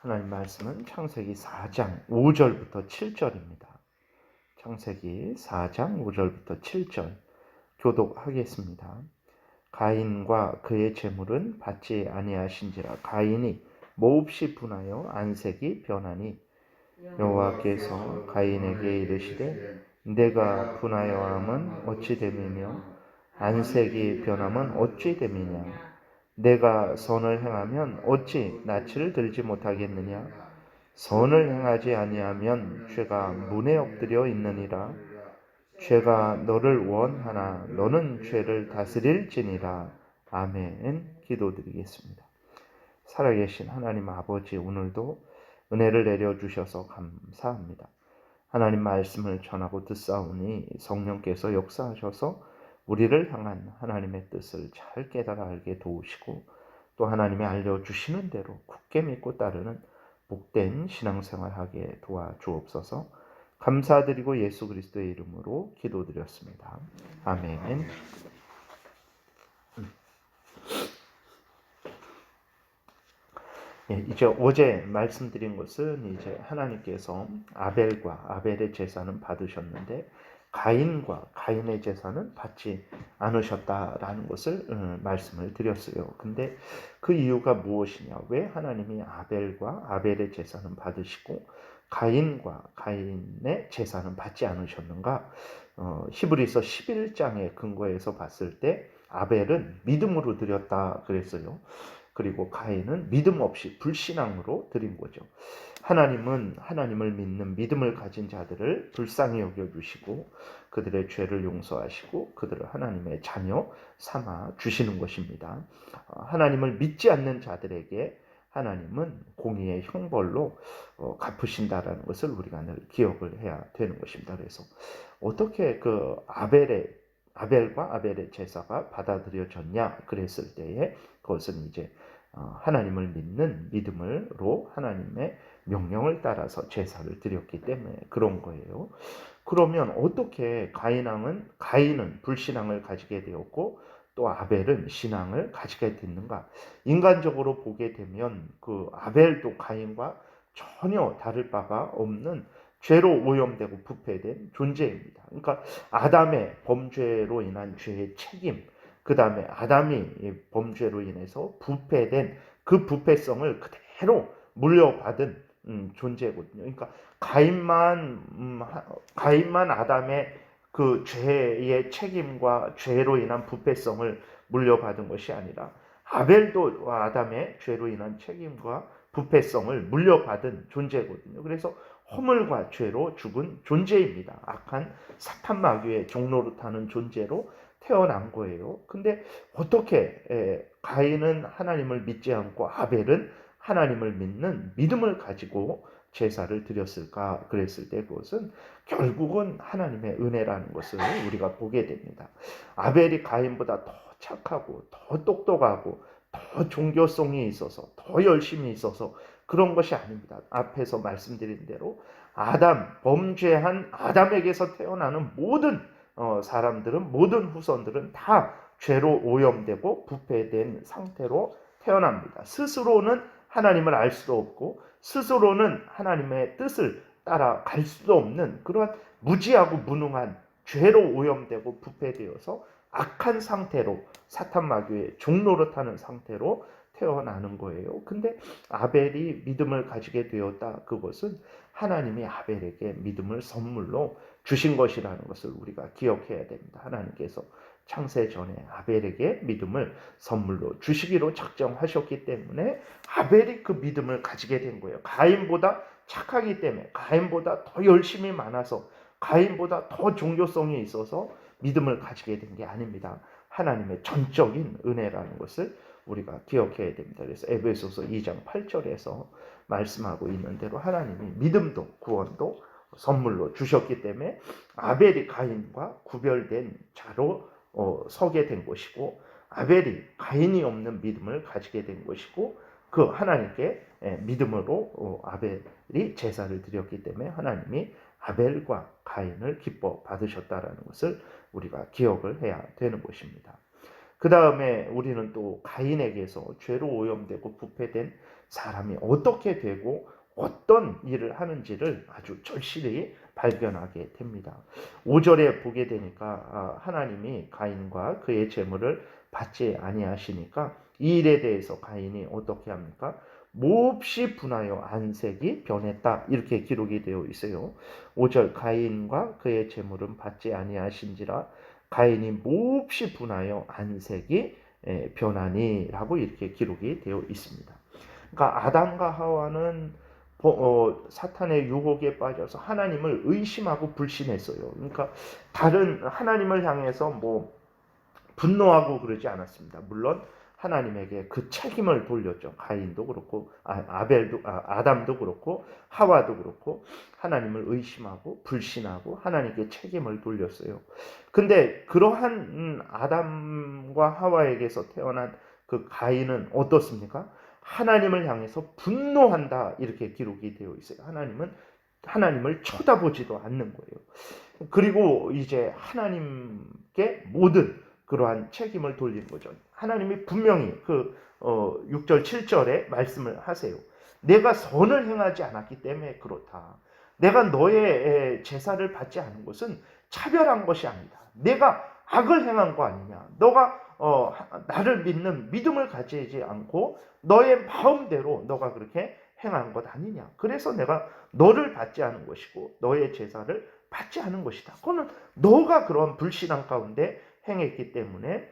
하나님 말씀은 창세기 4장 5절부터 7절입니다. 창세기 4장 5절부터 7절 교독하겠습니다. 가인과 그의 재물은 받지 아니하신지라. 가인이 몹시 분하여 안색이 변하니 여호와께서 가인에게 이르시되 내가 분하여함은 어찌 됨이며 안색이 변함은 어찌 됨이냐. 내가 선을 행하면 어찌 낯을 들지 못하겠느냐. 선을 행하지 아니하면 죄가 문에 엎드려 있느니라. 죄가 너를 원하나 너는 죄를 다스릴지니라. 아멘. 기도드리겠습니다. 살아계신 하나님 아버지, 오늘도 은혜를 내려주셔서 감사합니다. 하나님 말씀을 전하고 듣사오니 성령께서 역사하셔서 우리를 향한 하나님의 뜻을 잘 깨달아 알게 도우시고 또 하나님이 알려주시는 대로 굳게 믿고 따르는 복된 신앙생활하게 도와주옵소서. 감사드리고 예수 그리스도의 이름으로 기도드렸습니다. 아멘. 이제 어제 말씀드린 것은 이제 하나님께서 아벨의 제사는 받으셨는데 가인과 가인의 제사는 받지 않으셨다라는 것을 말씀을 드렸어요. 근데 그 이유가 무엇이냐? 왜 하나님이 아벨의 제사는 받으시고 가인과 가인의 제사는 받지 않으셨는가? 히브리서 11장의 근거에서 봤을 때 아벨은 믿음으로 드렸다 그랬어요. 그리고 가인은 믿음 없이 불신앙으로 드린 거죠. 하나님은 하나님을 믿는 믿음을 가진 자들을 불쌍히 여겨주시고 그들의 죄를 용서하시고 그들을 하나님의 자녀 삼아 주시는 것입니다. 하나님을 믿지 않는 자들에게 하나님은 공의의 형벌로 갚으신다라는 것을 우리가 늘 기억을 해야 되는 것입니다. 그래서 어떻게 그 아벨과 아벨의 제사가 받아들여졌냐 그랬을 때에 그것은 이제 하나님을 믿는 믿음으로 하나님의 명령을 따라서 제사를 드렸기 때문에 그런 거예요. 그러면 어떻게 가인은 불신앙을 가지게 되었고 또 아벨은 신앙을 가지게 됐는가? 인간적으로 보게 되면 그 아벨도 가인과 전혀 다를 바가 없는 죄로 오염되고 부패된 존재입니다. 그러니까 아담의 범죄로 인한 죄의 책임, 그 다음에 아담이 범죄로 인해서 부패된 그 부패성을 그대로 물려받은 존재거든요. 그러니까 가인만 아담의 그 죄의 책임과 죄로 인한 부패성을 물려받은 것이 아니라 아벨도 아담의 죄로 인한 책임과 부패성을 물려받은 존재거든요. 그래서 허물과 죄로 죽은 존재입니다. 악한 사탄 마귀의 종로로 타는 존재로 태어난 거예요. 근데 어떻게 가인은 하나님을 믿지 않고 아벨은 하나님을 믿는 믿음을 가지고 제사를 드렸을까? 그랬을 때 그것은 결국은 하나님의 은혜라는 것을 우리가 보게 됩니다. 아벨이 가인보다 더 착하고 더 똑똑하고 더 종교성이 있어서 더 열심히 있어서 그런 것이 아닙니다. 앞에서 말씀드린 대로 범죄한 아담에게서 태어나는 모든 사람들은 모든 후손들은 다 죄로 오염되고 부패된 상태로 태어납니다. 스스로는 하나님을 알 수도 없고 스스로는 하나님의 뜻을 따라갈 수도 없는 그러한 무지하고 무능한 죄로 오염되고 부패되어서 악한 상태로 사탄 마귀의 종노릇하는 상태로 태어나는 거예요. 근데 아벨이 믿음을 가지게 되었다. 그것은 하나님이 아벨에게 믿음을 선물로 주신 것이라는 것을 우리가 기억해야 됩니다. 하나님께서 창세 전에 아벨에게 믿음을 선물로 주시기로 작정하셨기 때문에 아벨이 그 믿음을 가지게 된 거예요. 가인보다 착하기 때문에, 가인보다 더 열심히 많아서, 가인보다 더 종교성이 있어서 믿음을 가지게 된 게 아닙니다. 하나님의 전적인 은혜라는 것을 우리가 기억해야 됩니다. 그래서 에베소서 2장 8절에서 말씀하고 있는 대로 하나님이 믿음도 구원도 선물로 주셨기 때문에 아벨이 가인과 구별된 자로 서게 된 것이고 아벨이 가인이 없는 믿음을 가지게 된 것이고 그 하나님께 믿음으로 아벨이 제사를 드렸기 때문에 하나님이 아벨과 가인을 기뻐 받으셨다라는 것을 우리가 기억을 해야 되는 것입니다. 그 다음에 우리는 또 가인에게서 죄로 오염되고 부패된 사람이 어떻게 되고 어떤 일을 하는지를 아주 절실히 발견하게 됩니다. 5절에 보게 되니까 하나님이 가인과 그의 재물을 받지 아니하시니까 이 일에 대해서 가인이 어떻게 합니까? 몹시 분하여 안색이 변했다, 이렇게 기록이 되어 있어요. 5절 가인과 그의 재물은 받지 아니하신지라 가인이 몹시 분하여 안색이 변하니라고 이렇게 기록이 되어 있습니다. 그러니까 아담과 하와는 사탄의 유혹에 빠져서 하나님을 의심하고 불신했어요. 그러니까 다른 하나님을 향해서 분노하고 그러지 않았습니다. 물론 하나님에게 그 책임을 돌렸죠. 가인도 그렇고 아담도 그렇고 하와도 그렇고 하나님을 의심하고 불신하고 하나님께 책임을 돌렸어요. 근데 그러한 아담과 하와에게서 태어난 그 가인은 어떻습니까? 하나님을 향해서 분노한다, 이렇게 기록이 되어 있어요. 하나님을 쳐다보지도 않는 거예요. 그리고 이제 하나님께 모든 그러한 책임을 돌리는 거죠. 하나님이 분명히 6절 7절에 말씀을 하세요. 내가 선을 행하지 않았기 때문에 그렇다. 내가 너의 제사를 받지 않은 것은 차별한 것이 아니다. 내가 악을 행한 거 아니냐. 너가 나를 믿는 믿음을 가지지 않고 너의 마음대로 너가 그렇게 행한 것 아니냐. 그래서 내가 너를 받지 않은 것이고 너의 제사를 받지 않은 것이다. 그거는 너가 그런 불신앙 가운데 행했기 때문에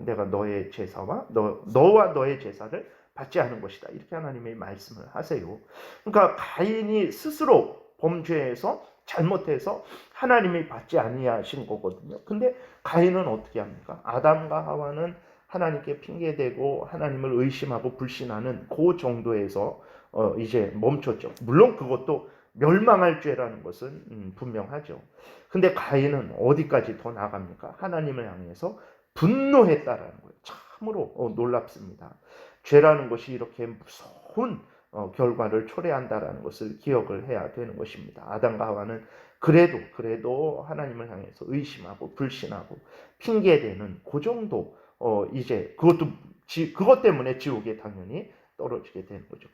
내가 너의 제사와 너와 너의 제사를 받지 않은 것이다. 이렇게 하나님이 말씀을 하세요. 그러니까 가인이 스스로 범죄해서 잘못해서 하나님이 받지 아니하신 거거든요. 근데 가인은 어떻게 합니까? 아담과 하와는 하나님께 핑계대고 하나님을 의심하고 불신하는 그 정도에서 이제 멈췄죠. 물론 그것도 멸망할 죄라는 것은 분명하죠. 근데 가인은 어디까지 더 나갑니까? 하나님을 향해서 분노했다라는 거예요. 참으로 놀랍습니다. 죄라는 것이 이렇게 무서운 결과를 초래한다라는 것을 기억을 해야 되는 것입니다. 아담과 하와는 그래도 하나님을 향해서 의심하고 불신하고 핑계대는 그 정도 이제 그것 때문에 지옥에 당연히 떨어지게 되는 거죠.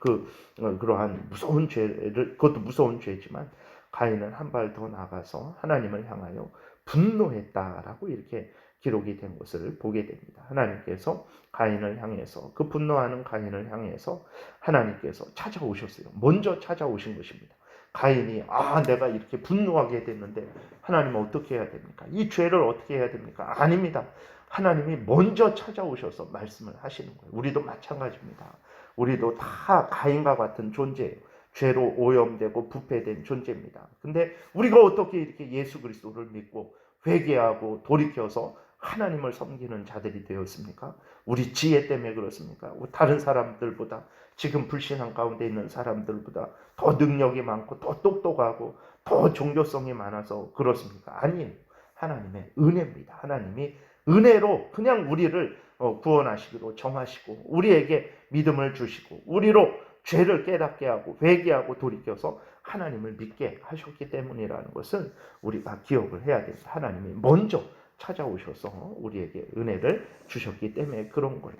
그러한 무서운 죄를, 그것도 무서운 죄지만 가인은 한 발 더 나가서 하나님을 향하여 분노했다라고 이렇게 기록이 된 것을 보게 됩니다. 하나님께서 가인을 향해서, 그 분노하는 가인을 향해서 하나님께서 찾아오셨어요. 먼저 찾아오신 것입니다. 가인이 내가 이렇게 분노하게 됐는데 하나님 어떻게 해야 됩니까? 이 죄를 어떻게 해야 됩니까? 아닙니다. 하나님이 먼저 찾아오셔서 말씀을 하시는 거예요. 우리도 마찬가지입니다. 우리도 다 가인과 같은 존재예요. 죄로 오염되고 부패된 존재입니다. 근데 우리가 어떻게 이렇게 예수 그리스도를 믿고 회개하고 돌이켜서 하나님을 섬기는 자들이 되었습니까? 우리 지혜 때문에 그렇습니까? 다른 사람들보다, 지금 불신앙 가운데 있는 사람들보다 더 능력이 많고 더 똑똑하고 더 종교성이 많아서 그렇습니까? 아니에요. 하나님의 은혜입니다. 하나님이 은혜로 그냥 우리를 구원하시기로 정하시고 우리에게 믿음을 주시고 우리로 죄를 깨닫게 하고 회개하고 돌이켜서 하나님을 믿게 하셨기 때문이라는 것을 우리가 기억을 해야 됩니다. 하나님이 먼저 찾아오셔서 우리에게 은혜를 주셨기 때문에 그런 거예요.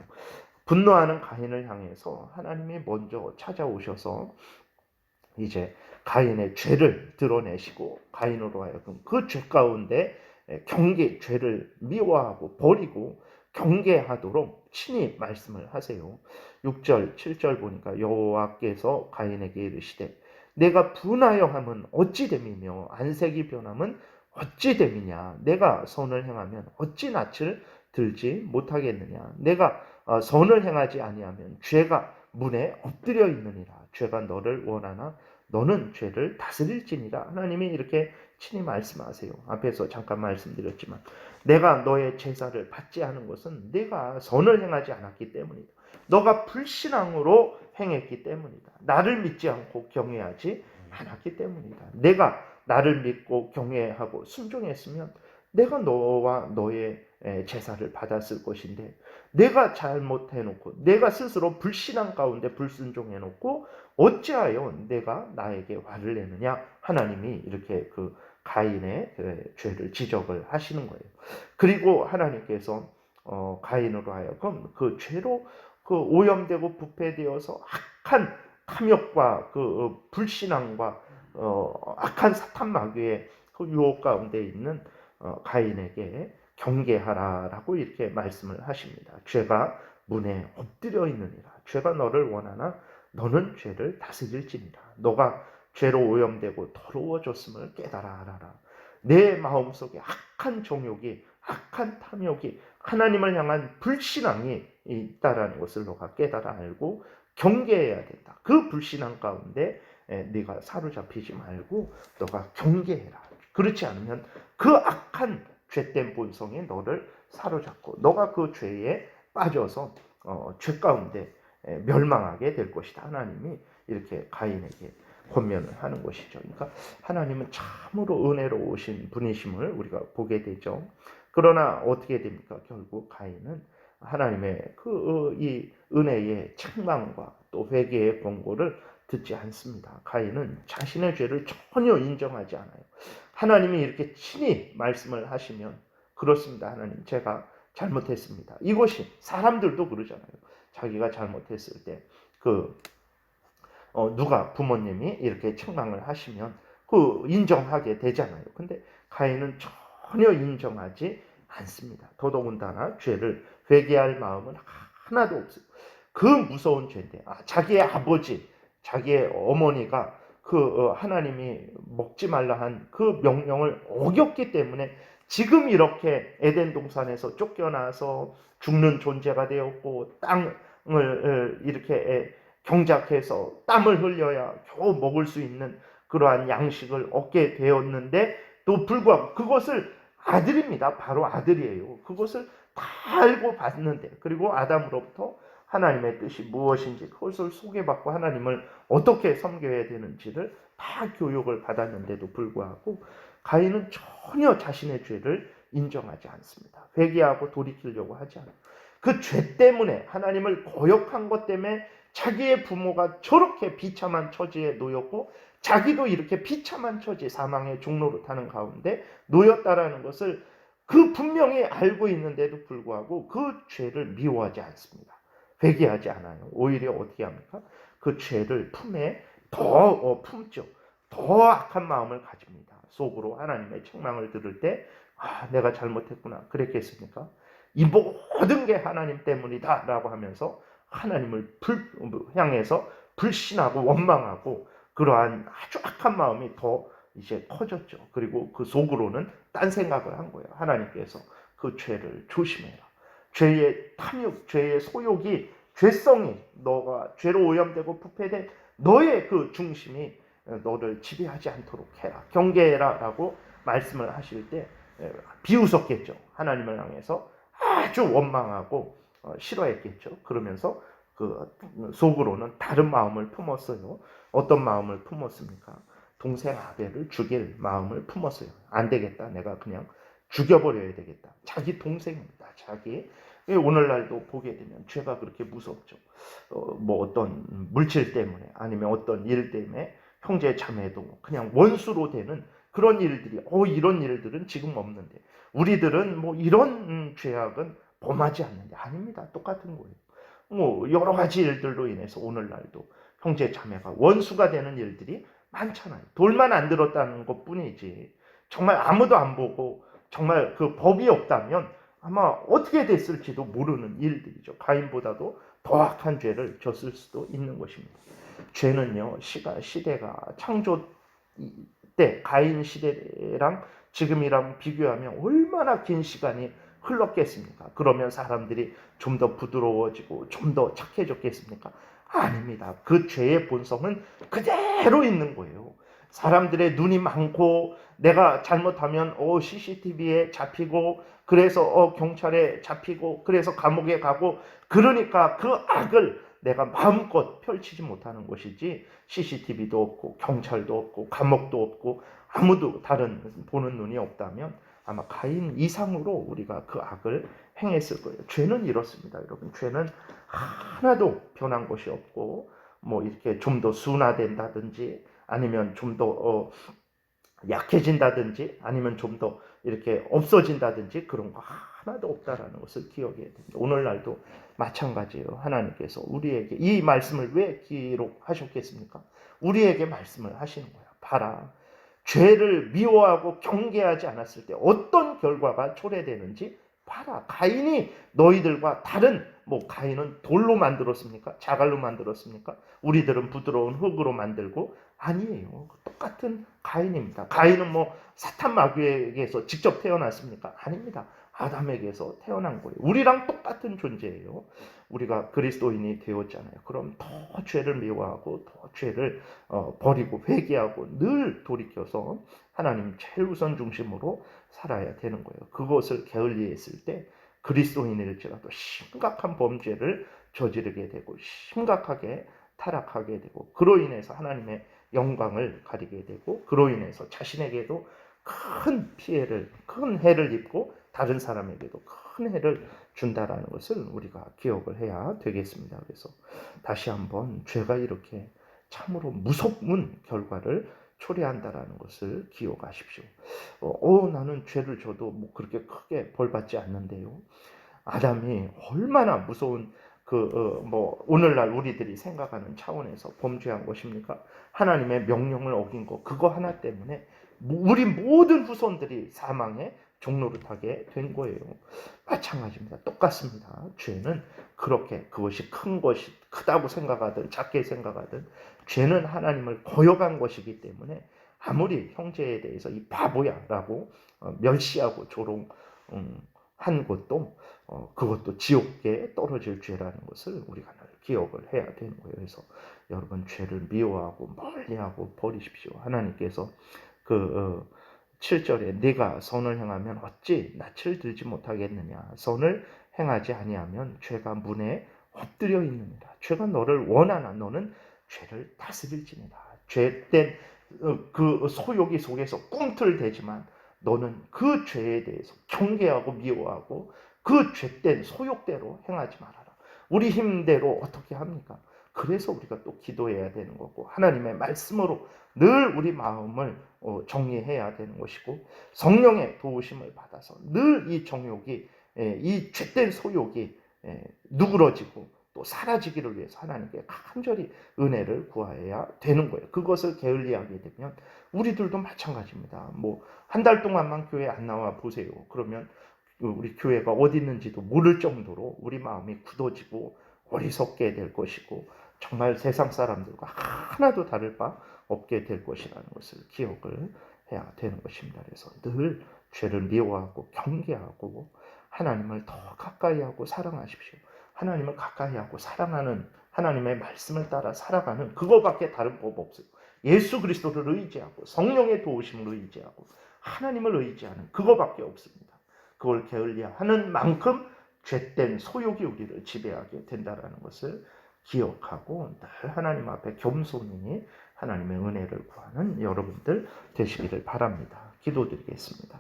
분노하는 가인을 향해서 하나님이 먼저 찾아오셔서 이제 가인의 죄를 드러내시고 가인으로 하여금 그 죄 가운데 죄를 미워하고 버리고 경계하도록 친히 말씀을 하세요. 6절 7절 보니까 여호와께서 가인에게 이르시되 내가 분하여 함은 어찌 됨이며 안색이 변함은 어찌 됨이냐. 내가 선을 행하면 어찌 낯을 들지 못하겠느냐. 내가 선을 행하지 아니하면 죄가 문에 엎드려 있느니라. 죄가 너를 원하나 너는 죄를 다스릴지니라. 하나님이 이렇게 친히 말씀하세요. 앞에서 잠깐 말씀드렸지만 내가 너의 제사를 받지 않은 것은 내가 선을 행하지 않았기 때문이다. 너가 불신앙으로 행했기 때문이다. 나를 믿지 않고 경외하지 않았기 때문이다. 내가 나를 믿고 경외하고 순종했으면 내가 너와 너의 제사를 받았을 것인데 내가 잘못해놓고 내가 스스로 불신앙 가운데 불순종해놓고 어찌하여 내가 나에게 화를 내느냐. 하나님이 이렇게 가인의 죄를 지적을 하시는 거예요. 그리고 하나님께서 가인으로 하여금 그 죄로 그 오염되고 부패되어서 악한 탐욕과 그 불신앙과 악한 사탄 마귀의 그 유혹 가운데 있는 가인에게 경계하라라고 이렇게 말씀을 하십니다. 죄가 문에 엎드려 있느니라. 죄가 너를 원하나 너는 죄를 다스릴지니라. 너가 죄로 오염되고 더러워졌음을 깨달아 알아라. 내 마음속에 악한 정욕이, 악한 탐욕이, 하나님을 향한 불신앙이 있다라는 것을 너가 깨달아 알고 경계해야 된다. 그 불신앙 가운데 네가 사로잡히지 말고 너가 경계해라. 그렇지 않으면 그 악한 죄된 본성이 너를 사로잡고 너가 그 죄에 빠져서 죄 가운데 멸망하게 될 것이다. 하나님이 이렇게 가인에게 권면을 하는 것이죠. 그러니까 하나님은 참으로 은혜로우신 분이심을 우리가 보게 되죠. 그러나 어떻게 됩니까? 결국 가인은 하나님의 이 은혜의 책망과 또 회개의 권고를 듣지 않습니다. 가인은 자신의 죄를 전혀 인정하지 않아요. 하나님이 이렇게 친히 말씀을 하시면 그렇습니다. 하나님 제가 잘못했습니다. 이것이 사람들도 그러잖아요. 자기가 잘못했을 때 누가 부모님이 이렇게 책망을 하시면 인정하게 되잖아요. 근데 가인은 전혀 인정하지 않습니다. 더더군다나 죄를 회개할 마음은 하나도 없어요. 그 무서운 죄인데 자기의 아버지, 자기의 어머니가 하나님이 먹지 말라 한 그 명령을 어겼기 때문에 지금 이렇게 에덴 동산에서 쫓겨나서 죽는 존재가 되었고 땅을 이렇게 경작해서 땀을 흘려야 겨우 먹을 수 있는 그러한 양식을 얻게 되었는데 또 불구하고 그것을 아들입니다. 바로 아들이에요. 그것을 다 알고 봤는데 그리고 아담으로부터 하나님의 뜻이 무엇인지 그것을 소개받고 하나님을 어떻게 섬겨야 되는지를 다 교육을 받았는데도 불구하고 가인은 전혀 자신의 죄를 인정하지 않습니다. 회개하고 돌이키려고 하지 않아요. 그 죄 때문에 하나님을 거역한 것 때문에 자기의 부모가 저렇게 비참한 처지에 놓였고 자기도 이렇게 비참한 처지 사망의 종로로 타는 가운데 놓였다라는 것을 분명히 알고 있는데도 불구하고 그 죄를 미워하지 않습니다. 회개하지 않아요. 오히려 어떻게 합니까? 그 죄를 품에 더 품죠. 더 악한 마음을 가집니다. 속으로 하나님의 책망을 들을 때 내가 잘못했구나 그랬겠습니까? 이 모든 게 하나님 때문이다 라고 하면서 하나님을 향해서 불신하고 원망하고 그러한 아주 악한 마음이 더 이제 커졌죠. 그리고 그 속으로는 딴 생각을 한 거예요. 하나님께서 그 죄를 조심해라. 죄의 탐욕, 죄의 소욕이, 죄성이 너가 죄로 오염되고 부패된 너의 그 중심이 너를 지배하지 않도록 해라. 경계해라 라고 말씀을 하실 때 비웃었겠죠. 하나님을 향해서 아주 원망하고 싫어했겠죠. 그러면서 속으로는 다른 마음을 품었어요. 어떤 마음을 품었습니까? 동생 아벨을 죽일 마음을 품었어요. 안 되겠다. 내가 그냥 죽여버려야 되겠다. 자기 동생입니다. 자기. 오늘날도 보게 되면 죄가 그렇게 무섭죠. 어떤 물질 때문에 아니면 어떤 일 때문에 형제 자매도 그냥 원수로 되는 그런 일들이 이런 일들은 지금 없는데 우리들은 이런 죄악은 범하지 않는데 아닙니다. 똑같은 거예요. 여러 가지 일들로 인해서 오늘날도 형제 자매가 원수가 되는 일들이 많잖아요. 돌만 안 들었다는 것뿐이지 정말 아무도 안 보고 정말 그 법이 없다면 아마 어떻게 됐을지도 모르는 일들이죠. 가인보다도 더 악한 죄를 졌을 수도 있는 것입니다. 죄는요, 시대가 창조 때 가인 시대랑 지금이랑 비교하면 얼마나 긴 시간이 흘렀겠습니까? 그러면 사람들이 좀 더 부드러워지고 좀 더 착해졌겠습니까? 아닙니다. 그 죄의 본성은 그대로 있는 거예요. 사람들의 눈이 많고 내가 잘못하면 CCTV에 잡히고 그래서 경찰에 잡히고 그래서 감옥에 가고 그러니까 그 악을 내가 마음껏 펼치지 못하는 것이지 CCTV도 없고 경찰도 없고 감옥도 없고 아무도 다른 보는 눈이 없다면 아마 가인 이상으로 우리가 그 악을 행했을 거예요. 죄는 이렇습니다, 여러분. 죄는 하나도 변한 것이 없고 이렇게 좀 더 순화된다든지 아니면 좀 더 약해진다든지 아니면 좀 더 이렇게 없어진다든지 그런 거 하나도 없다라는 것을 기억해야 됩니다. 오늘날도 마찬가지예요. 하나님께서 우리에게 이 말씀을 왜 기록하셨겠습니까? 우리에게 말씀을 하시는 거야. 봐라. 죄를 미워하고 경계하지 않았을 때 어떤 결과가 초래되는지 봐라. 가인이 너희들과 다른, 가인은 돌로 만들었습니까? 자갈로 만들었습니까? 우리들은 부드러운 흙으로 만들고, 아니에요. 똑같은 가인입니다. 가인은 사탄 마귀에게서 직접 태어났습니까? 아닙니다. 아담에게서 태어난 거예요. 우리랑 똑같은 존재예요. 우리가 그리스도인이 되었잖아요. 그럼 더 죄를 미워하고 더 죄를 버리고 회개하고 늘 돌이켜서 하나님 최우선 중심으로 살아야 되는 거예요. 그것을 게을리했을 때 그리스도인일지라도 심각한 범죄를 저지르게 되고 심각하게 타락하게 되고, 그로 인해서 하나님의 영광을 가리게 되고, 그로 인해서 자신에게도 큰 피해를, 큰 해를 입고 다른 사람에게도 큰 해를 준다라는 것을 우리가 기억을 해야 되겠습니다. 그래서 다시 한번 죄가 이렇게 참으로 무서운 결과를 초래한다라는 것을 기억하십시오. 나는 죄를 져도 그렇게 크게 벌받지 않는데요. 아담이 얼마나 무서운 오늘날 우리들이 생각하는 차원에서 범죄한 것입니까? 하나님의 명령을 어긴 거, 그거 하나 때문에 우리 모든 후손들이 사망의 종로를 타게 된 거예요. 마찬가지입니다. 똑같습니다. 죄는 그렇게 그것이 큰 것이 크다고 생각하든 작게 생각하든 죄는 하나님을 거역한 것이기 때문에 아무리 형제에 대해서 이 바보야라고 멸시하고 조롱한 것도 그것도 지옥에 떨어질 죄라는 것을 우리가 늘 기억을 해야 되는 거예요. 그래서 여러분, 죄를 미워하고 멀리하고 버리십시오. 하나님께서 7절에 네가 선을 행하면 어찌 낯을 들지 못하겠느냐. 선을 행하지 아니하면 죄가 문에 엎드려 있느니라. 죄가 너를 원하나 너는 죄를 다스릴지니라. 죄된 그 소욕이 속에서 꿈틀대지만 너는 그 죄에 대해서 경계하고 미워하고 그 죄된 소욕대로 행하지 말아라. 우리 힘대로 어떻게 합니까? 그래서 우리가 또 기도해야 되는 거고, 하나님의 말씀으로 늘 우리 마음을 정리해야 되는 것이고, 성령의 도우심을 받아서 늘 이 정욕이, 이 죄된 소욕이 누그러지고 또 사라지기를 위해서 하나님께 간절히 은혜를 구해야 되는 거예요. 그것을 게을리하게 되면 우리들도 마찬가지입니다. 한 달 동안만 교회 안 나와 보세요. 그러면 우리 교회가 어디 있는지도 모를 정도로 우리 마음이 굳어지고 어리석게 될 것이고, 정말 세상 사람들과 하나도 다를 바 없게 될 것이라는 것을 기억을 해야 되는 것입니다. 그래서 늘 죄를 미워하고 경계하고 하나님을 더 가까이 하고 사랑하십시오. 하나님을 가까이 하고 사랑하는, 하나님의 말씀을 따라 살아가는 그거밖에 다른 법 없어요. 예수 그리스도를 의지하고 성령의 도우심을 의지하고 하나님을 의지하는 그거밖에 없습니다. 그걸 게을리하는 만큼 죄된 소욕이 우리를 지배하게 된다는 것을 기억하고 늘 하나님 앞에 겸손히 하나님의 은혜를 구하는 여러분들 되시기를 바랍니다. 기도드리겠습니다.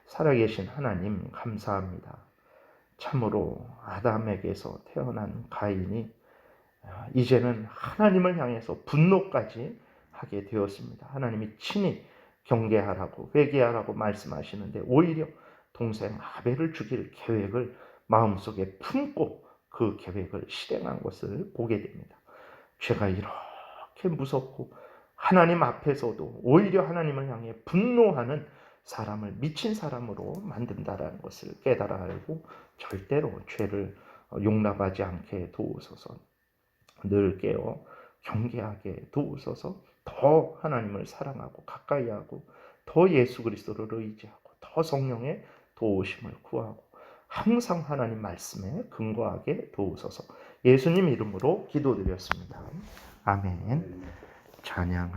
살아계신 하나님, 감사합니다. 참으로 아담에게서 태어난 가인이 이제는 하나님을 향해서 분노까지 하게 되었습니다. 하나님이 친히 경계하라고 회개하라고 말씀하시는데 오히려 동생 아벨을 죽일 계획을 마음속에 품고 그 계획을 실행한 것을 보게 됩니다. 죄가 이렇게 무섭고 하나님 앞에서도 오히려 하나님을 향해 분노하는 사람을 미친 사람으로 만든다라는 것을 깨달아 알고 절대로 죄를 용납하지 않게 도우소서. 늘 깨어 경계하게 도우소서. 더 하나님을 사랑하고 가까이 하고 더 예수 그리스도를 의지하고 더 성령의 도우심을 구하고 항상 하나님 말씀에 근거하게 도우소서. 예수님 이름으로 기도드렸습니다. 아멘. 찬양.